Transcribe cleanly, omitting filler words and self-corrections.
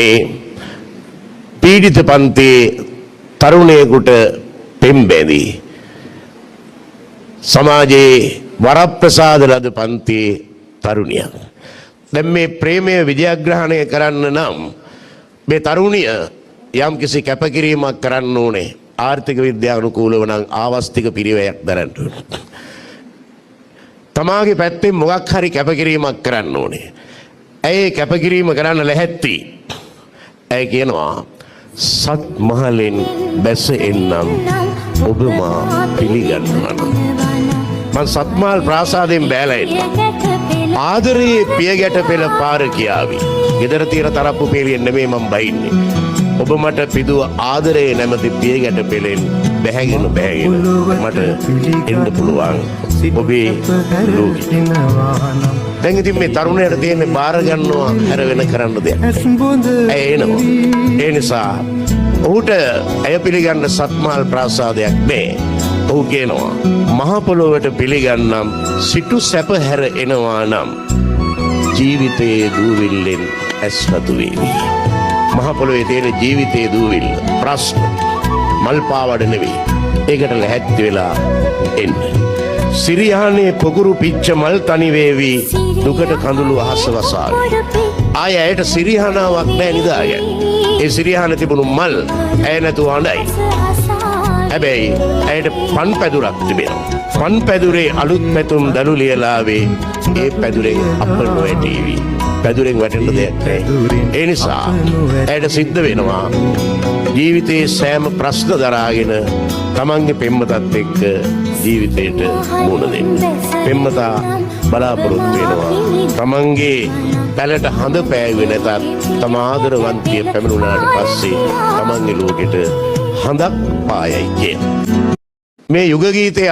කරන්නේ පීඩිත පන්තියේ තරුණයෙකුට පෙම්බැඳි සමාජයේ වරප්‍රසාද ලද පන්තියේ තරුණියක්. දැන් මේ ප්‍රේමය විජයග්‍රහණය කරන්න නම් මේ තරුණිය යම් කිසි කැපකිරීමක් කරන්න ඕනේ. ආර්ථික විද්‍යානුකූලව නම් ආවස්තික පිරිවැයක් දරන්න ඕනේ. තමාගේ පැත්තෙන් මොකක් හරි කැපකිරීමක් කරන්න ඕනේ. ඇයි කැපකිරීම කරන්න ලැහැත්ති? ඇයි කියනවා සත් මහලෙන් බැස එන්නම් ඔබ මා පිළිගන්නවා නම් මං සත්මාල් ප්‍රාසාදයෙන් බෑලා එන්න ආදරයේ පියගැට පෙළ පාර කියාවි. ගෙදර තියෙන තරප්පු පෙළියෙන් නෙමෙයි මං බයින්නේ. ඔබ මට පිදුව ආදරයේ නැමැති පියගැට පෙළෙන් බැහැගෙන මට එන්න පුළුවන් ඔබේ ලෝකෙ. දැන් ඉතින් මේ තරුණයට තියෙන්නේ බාර ගන්නවා හැර වෙන කරන්න දෙයක්. ඇය එනවා. ඒ නිසා ඔහුට ඇය පිළිගන්න සත්මාල් ප්‍රාසාදයක් නෑ. ඔහු කියනවා මහ පොළොවට පිළිගන්නම් සිටු සැප හැර එනවා නම් ජීවිතයේ දූවිල්ලෙන් ඇස් රතු වේවි. මහ පොළොවේ තියෙන ජීවිතයේ දූවිල්ල ප්‍රශ්න මල් පාවඩ නෙවෙයි. ඒකට ලැහැත්ති වෙලා එන්න. සිරියානේ පොකුරු පිච්ච මල් තනි වේවි දුකට කඳුළු අහස වසාවි. ආය ඇයට සිරියානාවක් නැහැ නිදාගන්න. ඒ සිරියාන තිබුණු මල් ඇය නැතුව අඬයි. හැබැයි ඇයට පන් පැදුරක් තිබෙනවා. පන් පැදුරේ අලුත් පැතුම් දළු ලියලාවේ ඒ පැදුරෙන් අප නොවැටීවි. පැදුරෙන් වැටෙන්න දෙයක් නැහැ. ඒ නිසා ඇයට සිද්ධ වෙනවා ජීවිතයේ සෑම ප්‍රශ්න දරාගෙන තමන්ගේ පෙම්වතත් එක්ක ජීවිතයට මුහුණ දෙන්න. පෙම්වතා බලාපොරොත්තු වෙනවා තමන්ගේ පැලට හඳ පෑවෙ නැතත් තම ආදරවන්තිය පැමිණුණාට පස්සේ තමන්ගේ ලෝකෙට හඳක් පායයි කිය. මේ යුග ගීතය